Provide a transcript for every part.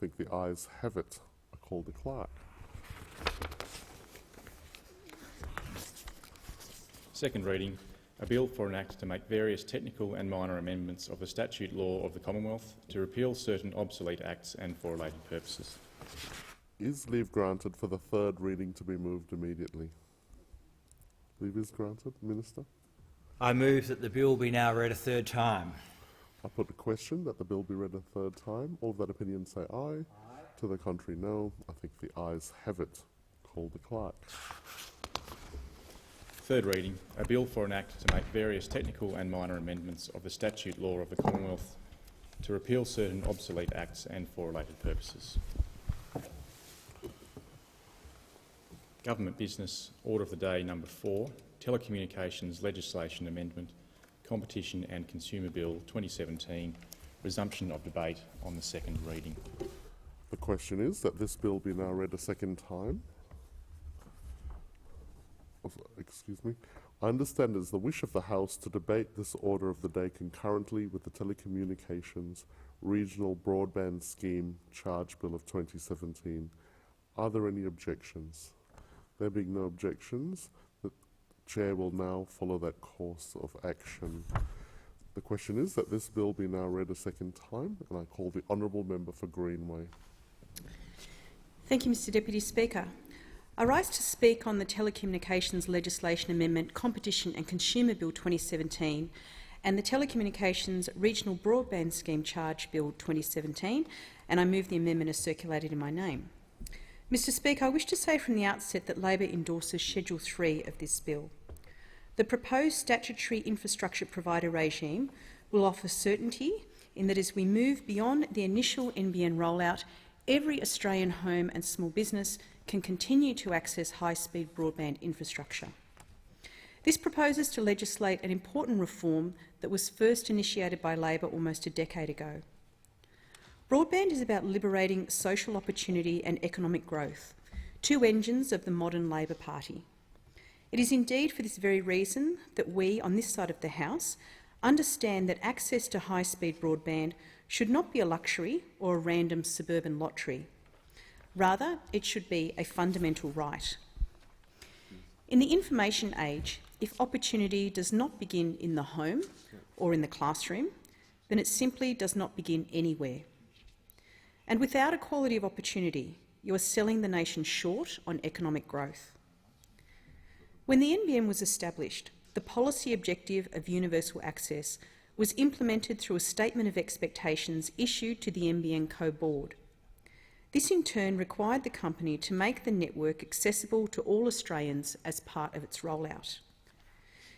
think the ayes have it. I call the clerk. Second reading, a bill for an act to make various technical and minor amendments of the statute law of the Commonwealth to repeal certain obsolete acts and for related purposes. Is leave granted for the third reading to be moved immediately? Leave is granted, Minister. I move that the bill be now read a third time. I put the question that the bill be read a third time. All of that opinion say aye. Aye. To the contrary, no. I think the ayes have it. Call the clerk. Third reading, a bill for an act to make various technical and minor amendments of the statute law of the Commonwealth to repeal certain obsolete acts and for related purposes. Government business, order of the day number 4, Telecommunications Legislation Amendment, Competition and Consumer Bill 2017, resumption of debate on the second reading. The question is that this bill be now read a second time. Excuse me. I understand it is the wish of the House to debate this order of the day concurrently with the Telecommunications Regional Broadband Scheme Charge Bill of 2017. Are there any objections? There being no objections, the Chair will now follow that course of action. The question is that this bill be now read a second time, and I call the Honourable Member for Greenway. Thank you, Mr Deputy Speaker. I rise to speak on the Telecommunications Legislation Amendment, Competition and Consumer Bill 2017 and the Telecommunications Regional Broadband Scheme Charge Bill 2017, and I move the amendment as circulated in my name. Mr Speaker, I wish to say from the outset that Labor endorses Schedule 3 of this bill. The proposed statutory infrastructure provider regime will offer certainty in that as we move beyond the initial NBN rollout, every Australian home and small business can continue to access high-speed broadband infrastructure. This proposes to legislate an important reform that was first initiated by Labor almost a decade ago. Broadband is about liberating social opportunity and economic growth, two engines of the modern Labor Party. It is indeed for this very reason that we, on this side of the House, understand that access to high-speed broadband should not be a luxury or a random suburban lottery. Rather, it should be a fundamental right. In the information age, if opportunity does not begin in the home or in the classroom, then it simply does not begin anywhere. And without equality of opportunity, you are selling the nation short on economic growth. When the NBN was established, the policy objective of universal access was implemented through a statement of expectations issued to the NBN Co-Board. This in turn required the company to make the network accessible to all Australians as part of its rollout.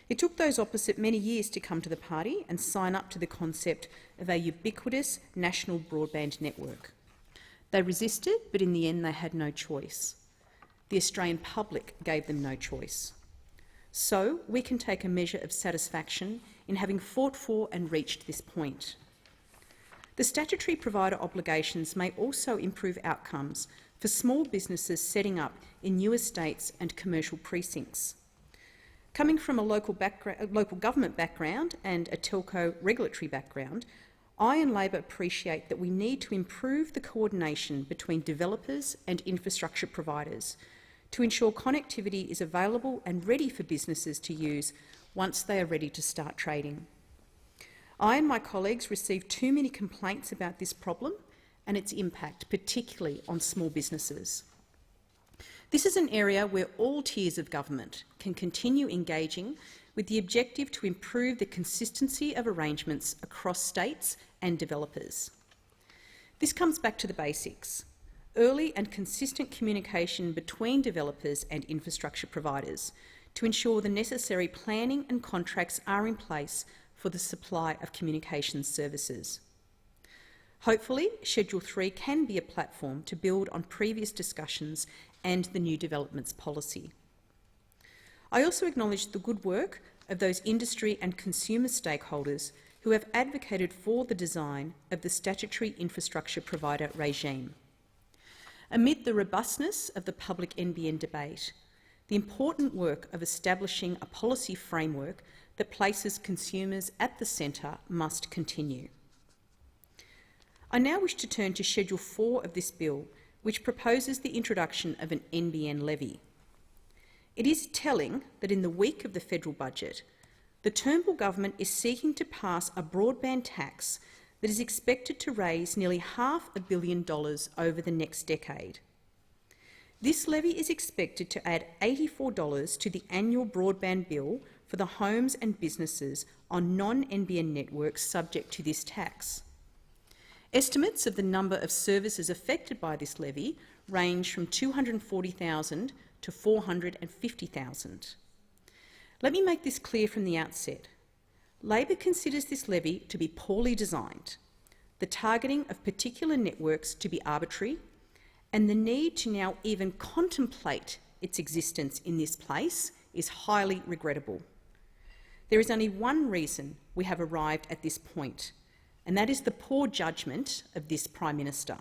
It took those opposite many years to come to the party and sign up to the concept of a ubiquitous national broadband network. They resisted, but in the end they had no choice. The Australian public gave them no choice. So we can take a measure of satisfaction in having fought for and reached this point. The statutory provider obligations may also improve outcomes for small businesses setting up in new estates and commercial precincts. Coming from a local government background and a telco regulatory background, I and Labor appreciate that we need to improve the coordination between developers and infrastructure providers to ensure connectivity is available and ready for businesses to use once they are ready to start trading. I and my colleagues receive too many complaints about this problem and its impact, particularly on small businesses. This is an area where all tiers of government can continue engaging with the objective to improve the consistency of arrangements across states and developers. This comes back to the basics: early and consistent communication between developers and infrastructure providers to ensure the necessary planning and contracts are in place for the supply of communications services. Hopefully, Schedule 3 can be a platform to build on previous discussions and the new developments policy. I also acknowledge the good work of those industry and consumer stakeholders who have advocated for the design of the statutory infrastructure provider regime. Amid the robustness of the public NBN debate, the important work of establishing a policy framework that places consumers at the centre must continue. I now wish to turn to Schedule 4 of this bill, which proposes the introduction of an NBN levy. It is telling that in the week of the federal budget, the Turnbull government is seeking to pass a broadband tax that is expected to raise nearly $500 million over the next decade. This levy is expected to add $84 to the annual broadband bill for the homes and businesses on non-NBN networks subject to this tax. Estimates of the number of services affected by this levy range from 240,000 to 450,000. Let me make this clear from the outset. Labor considers this levy to be poorly designed, the targeting of particular networks to be arbitrary, and the need to now even contemplate its existence in this place is highly regrettable. There is only one reason we have arrived at this point, and that is the poor judgment of this Prime Minister.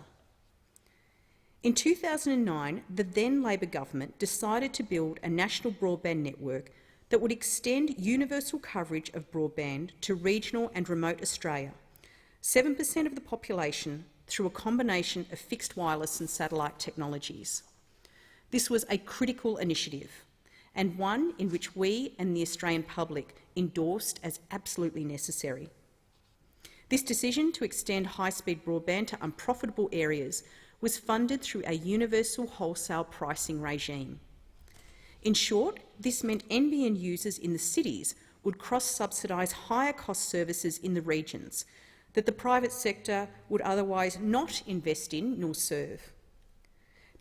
In 2009, the then Labor government decided to build a national broadband network that would extend universal coverage of broadband to regional and remote Australia, 7% of the population, through a combination of fixed wireless and satellite technologies. This was a critical initiative, and one in which we and the Australian public endorsed as absolutely necessary. This decision to extend high-speed broadband to unprofitable areas was funded through a universal wholesale pricing regime. In short, this meant NBN users in the cities would cross-subsidise higher-cost services in the regions that the private sector would otherwise not invest in nor serve.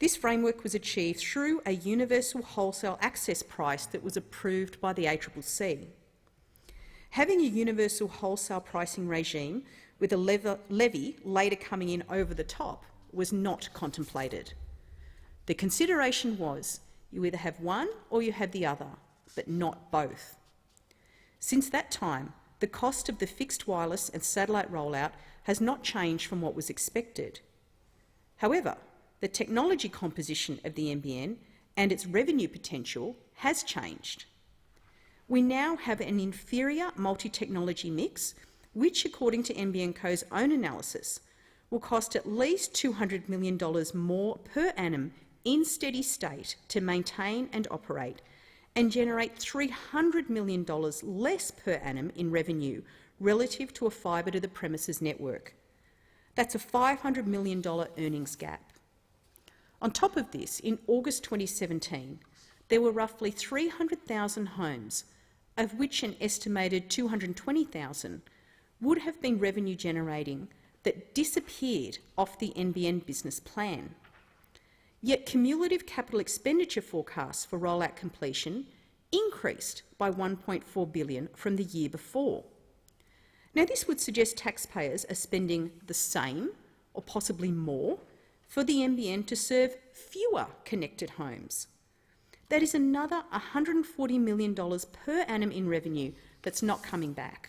This framework was achieved through a universal wholesale access price that was approved by the ACCC. Having a universal wholesale pricing regime with a levy later coming in over the top was not contemplated. The consideration was you either have one or you have the other, but not both. Since that time, the cost of the fixed wireless and satellite rollout has not changed from what was expected. However, the technology composition of the NBN and its revenue potential has changed. We now have an inferior multi-technology mix, which, according to NBN Co's own analysis, will cost at least $200 million more per annum in steady state to maintain and operate, and generate $300 million less per annum in revenue relative to a fibre-to-the-premises network. That's a $500 million earnings gap. On top of this, in August 2017, there were roughly 300,000 homes, of which an estimated 220,000 would have been revenue generating, that disappeared off the NBN business plan. Yet cumulative capital expenditure forecasts for rollout completion increased by $1.4 billion from the year before. Now, this would suggest taxpayers are spending the same, or possibly more, for the NBN to serve fewer connected homes. That is another $140 million per annum in revenue that's not coming back.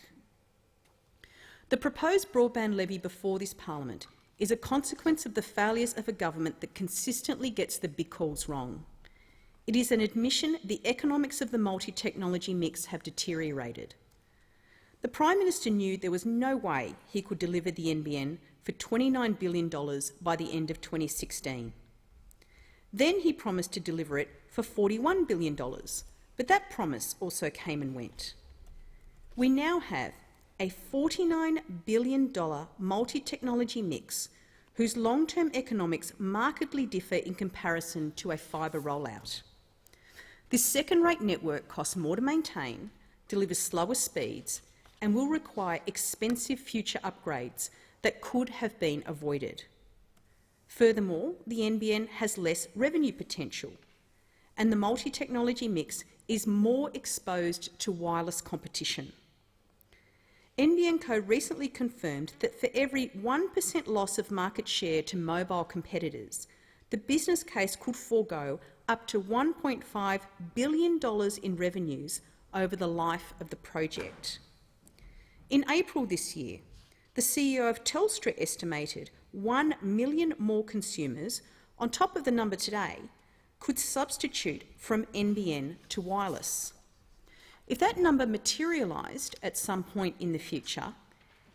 The proposed broadband levy before this Parliament is a consequence of the failures of a government that consistently gets the big calls wrong. It is an admission the economics of the multi-technology mix have deteriorated. The Prime Minister knew there was no way he could deliver the NBN for $29 billion by the end of 2016. Then he promised to deliver it for $41 billion, but that promise also came and went. We now have a $49 billion multi-technology mix whose long-term economics markedly differ in comparison to a fibre rollout. This second-rate network costs more to maintain, delivers slower speeds, and will require expensive future upgrades that could have been avoided. Furthermore, the NBN has less revenue potential, and the multi-technology mix is more exposed to wireless competition. NBN Co recently confirmed that for every 1% loss of market share to mobile competitors, the business case could forego up to $1.5 billion in revenues over the life of the project. In April this year, the CEO of Telstra estimated 1 million more consumers, on top of the number today, could substitute from NBN to wireless. If that number materialised at some point in the future,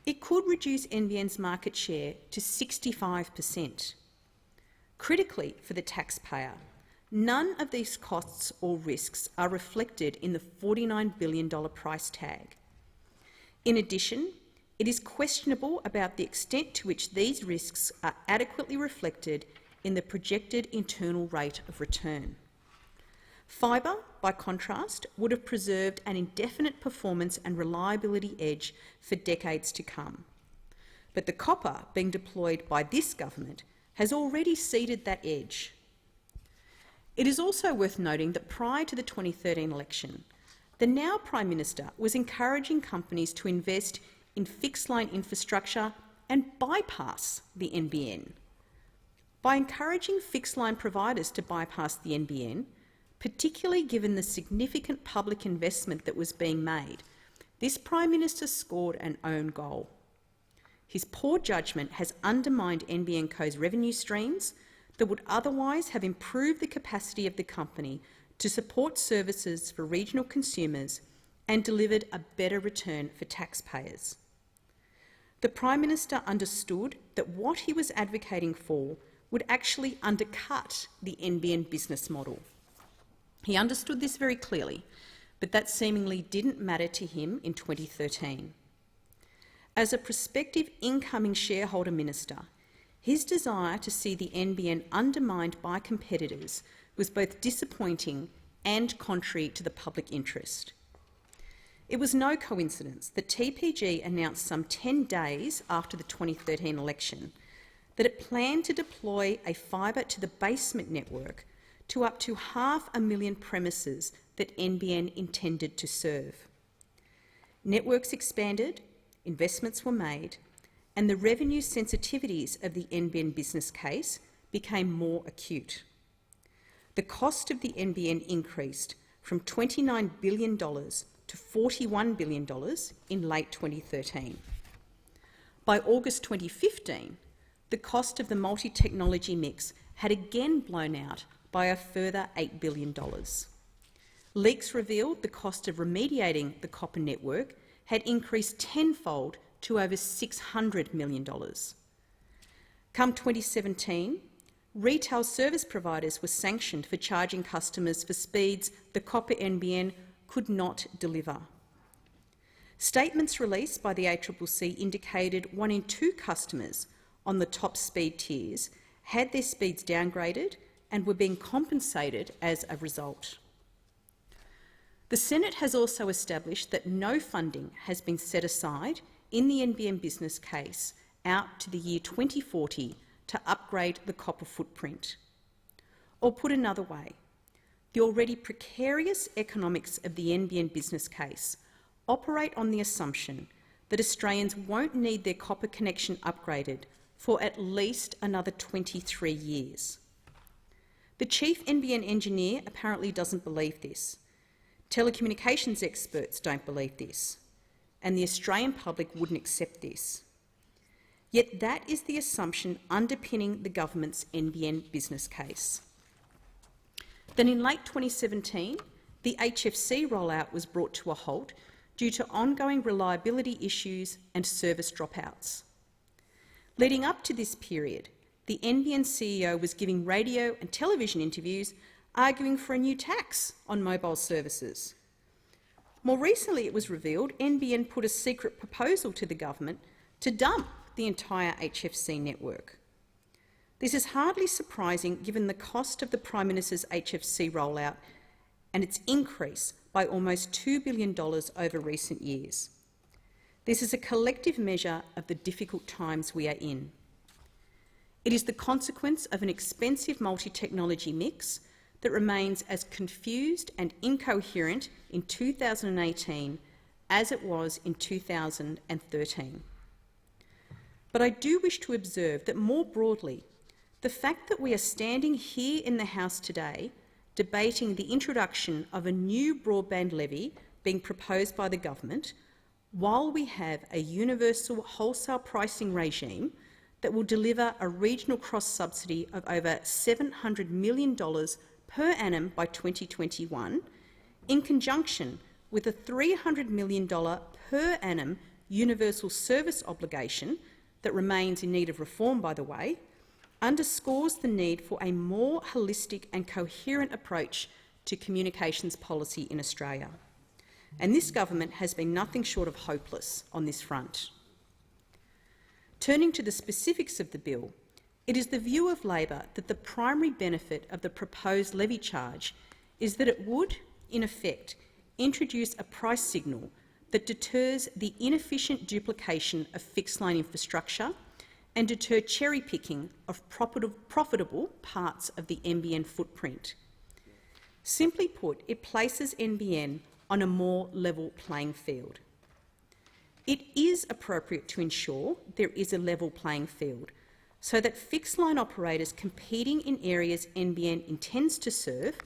it could reduce NBN's market share to 65%. Critically for the taxpayer, none of these costs or risks are reflected in the $49 billion price tag. In addition, it is questionable about the extent to which these risks are adequately reflected in the projected internal rate of return. Fibre, by contrast, would have preserved an indefinite performance and reliability edge for decades to come. But the copper being deployed by this government has already ceded that edge. It is also worth noting that prior to the 2013 election, the now Prime Minister was encouraging companies to invest in fixed-line infrastructure and bypass the NBN. By encouraging fixed-line providers to bypass the NBN, particularly given the significant public investment that was being made, this Prime Minister scored an own goal. His poor judgment has undermined NBN Co's revenue streams that would otherwise have improved the capacity of the company to support services for regional consumers and delivered a better return for taxpayers. The Prime Minister understood that what he was advocating for would actually undercut the NBN business model. He understood this very clearly, but that seemingly didn't matter to him in 2013. As a prospective incoming shareholder minister, his desire to see the NBN undermined by competitors was both disappointing and contrary to the public interest. It was no coincidence that TPG announced some 10 days after the 2013 election that it planned to deploy a fibre to the basement network to up to 500,000 premises that NBN intended to serve. Networks expanded, investments were made, and the revenue sensitivities of the NBN business case became more acute. The cost of the NBN increased from $29 billion to $41 billion in late 2013. By August 2015, the cost of the multi-technology mix had again blown out by a further $8 billion. Leaks revealed the cost of remediating the copper network had increased tenfold to over $600 million. Come 2017, retail service providers were sanctioned for charging customers for speeds the copper NBN could not deliver. Statements released by the ACCC indicated 1 in 2 customers on the top speed tiers had their speeds downgraded and were being compensated as a result. The Senate has also established that no funding has been set aside in the NBN business case out to the year 2040 to upgrade the copper footprint. Or put another way, the already precarious economics of the NBN business case operate on the assumption that Australians won't need their copper connection upgraded for at least another 23 years. The chief NBN engineer apparently doesn't believe this. Telecommunications experts don't believe this, and the Australian public wouldn't accept this. Yet that is the assumption underpinning the government's NBN business case. Then in late 2017, the HFC rollout was brought to a halt due to ongoing reliability issues and service dropouts. Leading up to this period, the NBN CEO was giving radio and television interviews arguing for a new tax on mobile services. More recently, it was revealed NBN put a secret proposal to the government to dump the entire HFC network. This is hardly surprising given the cost of the Prime Minister's HFC rollout and its increase by almost $2 billion over recent years. This is a collective measure of the difficult times we are in. It is the consequence of an expensive multi-technology mix that remains as confused and incoherent in 2018 as it was in 2013. But I do wish to observe that more broadly, the fact that we are standing here in the House today debating the introduction of a new broadband levy being proposed by the government, while we have a universal wholesale pricing regime that will deliver a regional cross-subsidy of over $700 million per annum by 2021, in conjunction with a $300 million per annum universal service obligation, that remains in need of reform, by the way, underscores the need for a more holistic and coherent approach to communications policy in Australia. And this government has been nothing short of hopeless on this front. Turning to the specifics of the bill, it is the view of Labor that the primary benefit of the proposed levy charge is that it would, in effect, introduce a price signal that deters the inefficient duplication of fixed-line infrastructure and deter cherry-picking of profitable parts of the NBN footprint. Simply put, it places NBN on a more level playing field. It is appropriate to ensure there is a level playing field so that fixed-line operators competing in areas NBN intends to serve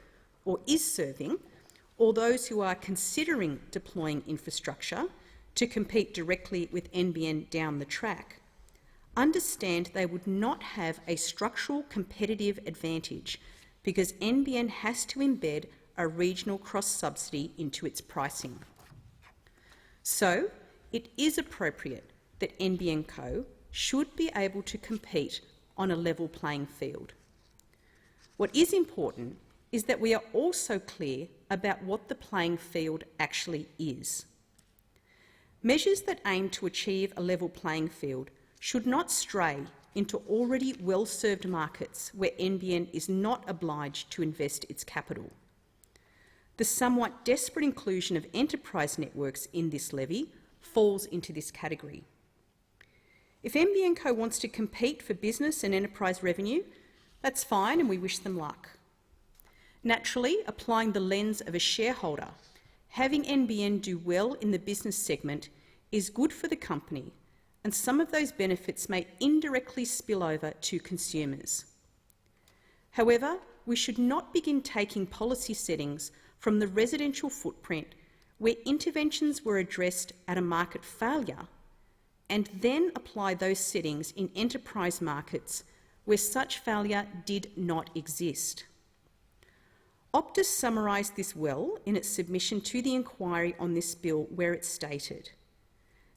or is serving, or those who are considering deploying infrastructure to compete directly with NBN down the track, understand they would not have a structural competitive advantage because NBN has to embed a regional cross-subsidy into its pricing. So, it is appropriate that NBN Co should be able to compete on a level playing field. What is important is that we are also clear about what the playing field actually is. Measures that aim to achieve a level playing field should not stray into already well-served markets where NBN is not obliged to invest its capital. The somewhat desperate inclusion of enterprise networks in this levy falls into this category. If NBN Co wants to compete for business and enterprise revenue, that's fine and we wish them luck. Naturally, applying the lens of a shareholder, having NBN do well in the business segment is good for the company, and some of those benefits may indirectly spill over to consumers. However, we should not begin taking policy settings from the residential footprint where interventions were addressed at a market failure and then apply those settings in enterprise markets where such failure did not exist. Optus summarised this well in its submission to the inquiry on this bill, where it stated,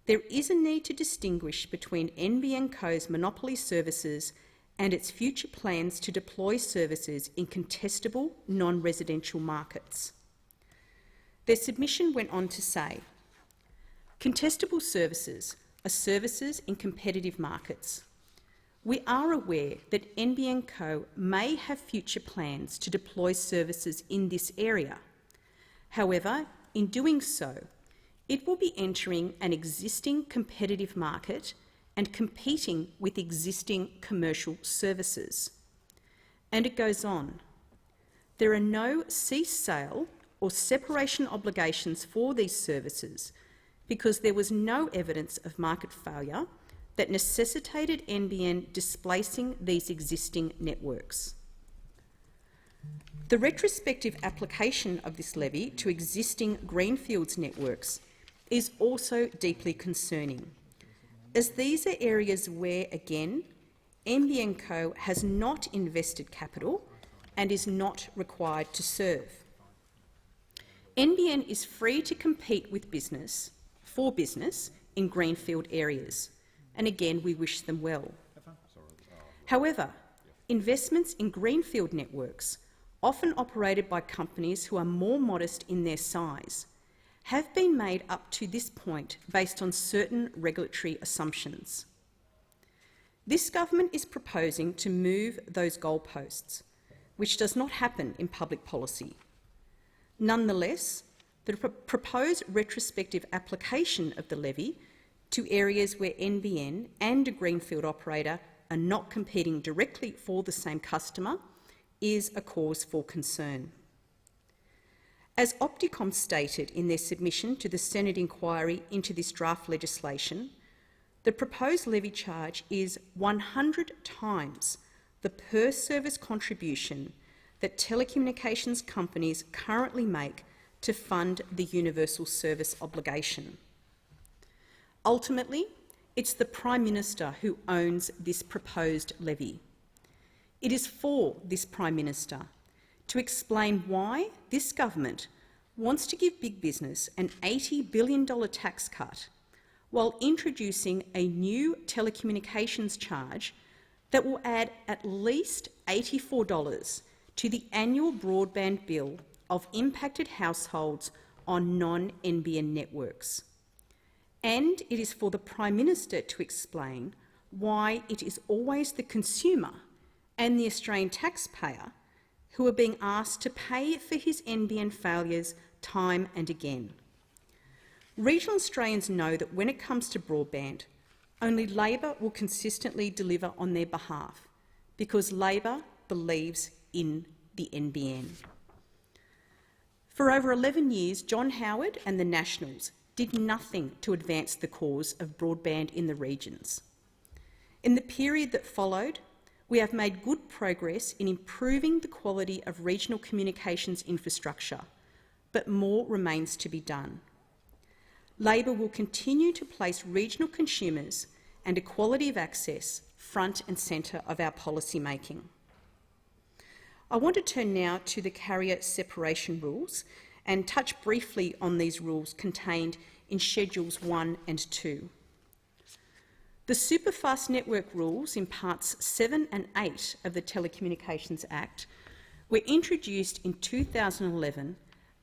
"There is a need to distinguish between NBN Co's monopoly services and its future plans to deploy services in contestable non-residential markets." Their submission went on to say, "Contestable services are services in competitive markets. We are aware that NBN Co may have future plans to deploy services in this area. However, in doing so, it will be entering an existing competitive market and competing with existing commercial services." And it goes on, "There are no cease sale or separation obligations for these services because there was no evidence of market failure that necessitated NBN displacing these existing networks." The retrospective application of this levy to existing greenfields networks is also deeply concerning, as these are areas where, again, NBN Co has not invested capital and is not required to serve. NBN is free to compete with business, for business, in greenfield areas, and again we wish them well. However, investments in greenfield networks, often operated by companies who are more modest in their size, have been made up to this point based on certain regulatory assumptions. This government is proposing to move those goalposts, which does not happen in public policy. Nonetheless, the proposed retrospective application of the levy to areas where NBN and a greenfield operator are not competing directly for the same customer is a cause for concern. As Opticom stated in their submission to the Senate inquiry into this draft legislation, the proposed levy charge is 100 times the per-service contribution that telecommunications companies currently make to fund the universal service obligation. Ultimately, it's the Prime Minister who owns this proposed levy. It is for this Prime Minister to explain why this government wants to give big business an $80 billion tax cut while introducing a new telecommunications charge that will add at least $84 to the annual broadband bill of impacted households on non-NBN networks. And it is for the Prime Minister to explain why it is always the consumer and the Australian taxpayer who are being asked to pay for his NBN failures time and again. Regional Australians know that when it comes to broadband, only Labor will consistently deliver on their behalf because Labor believes in the NBN. For over 11 years, John Howard and the Nationals did nothing to advance the cause of broadband in the regions. In the period that followed, we have made good progress in improving the quality of regional communications infrastructure, but more remains to be done. Labor will continue to place regional consumers and equality of access front and centre of our policy making. I want to turn now to the carrier separation rules and touch briefly on these rules contained in Schedules 1 and 2. The Superfast Network rules in Parts 7 and 8 of the Telecommunications Act were introduced in 2011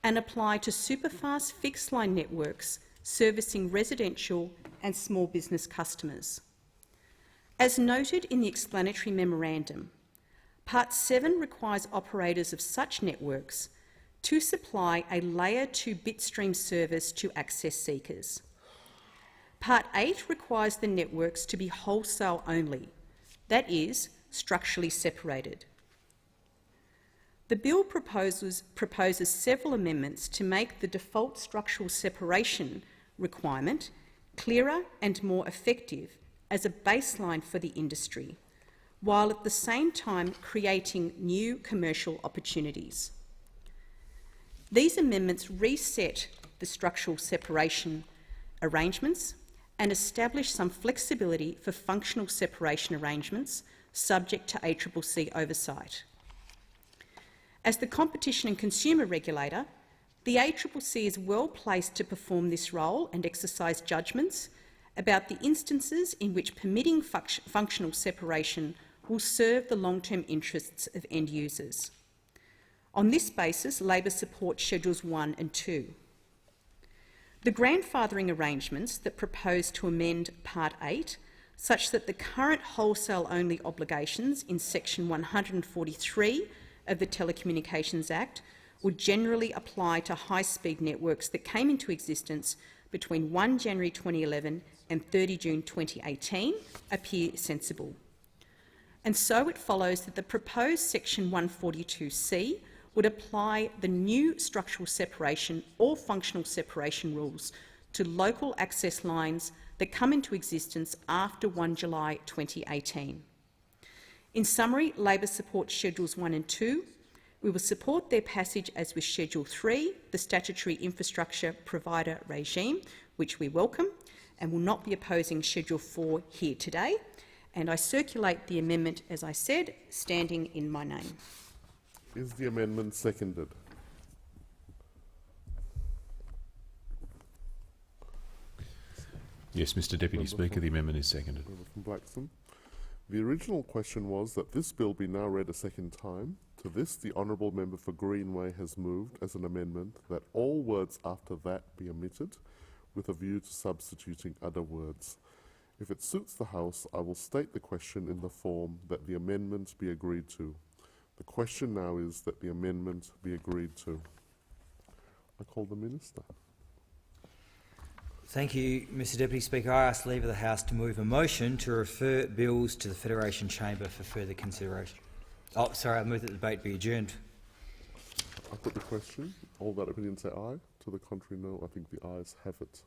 and apply to superfast fixed-line networks servicing residential and small business customers. As noted in the explanatory memorandum, Part 7 requires operators of such networks to supply a Layer 2 bitstream service to access seekers. Part 8 requires the networks to be wholesale only, that is, structurally separated. The bill proposes several amendments to make the default structural separation requirement clearer and more effective as a baseline for the industry, while at the same time creating new commercial opportunities. These amendments reset the structural separation arrangements and establish some flexibility for functional separation arrangements subject to ACCC oversight. As the Competition and Consumer Regulator, the ACCC is well placed to perform this role and exercise judgments about the instances in which permitting functional separation will serve the long-term interests of end users. On this basis, Labor supports Schedules 1 and 2. The grandfathering arrangements that propose to amend Part 8 such that the current wholesale-only obligations in Section 143 of the Telecommunications Act would generally apply to high-speed networks that came into existence between 1 January 2011 and 30 June 2018 appear sensible. And so it follows that the proposed Section 142C would apply the new structural separation or functional separation rules to local access lines that come into existence after 1 July 2018. In summary, Labor supports Schedules 1 and 2. We will support their passage as with Schedule 3, the statutory infrastructure provider regime, which we welcome, and will not be opposing Schedule 4 here today. And I circulate the amendment, as I said, standing in my name. Is the amendment seconded? Yes, Mr Deputy Speaker, the amendment is seconded. Member from Blackstone. The original question was that this bill be now read a second time. To this, the Honourable Member for Greenway has moved as an amendment that all words after that be omitted, with a view to substituting other words. If it suits the House, I will state the question in the form that the amendment be agreed to. The question now is that the amendment be agreed to. I call the Minister. Thank you, Mr Deputy Speaker. I ask leave of the House to move a motion to refer bills to the Federation Chamber for further consideration. Oh, sorry, I move that the debate be adjourned. I put the question. All that opinion say aye. To the contrary, no. I think the ayes have it.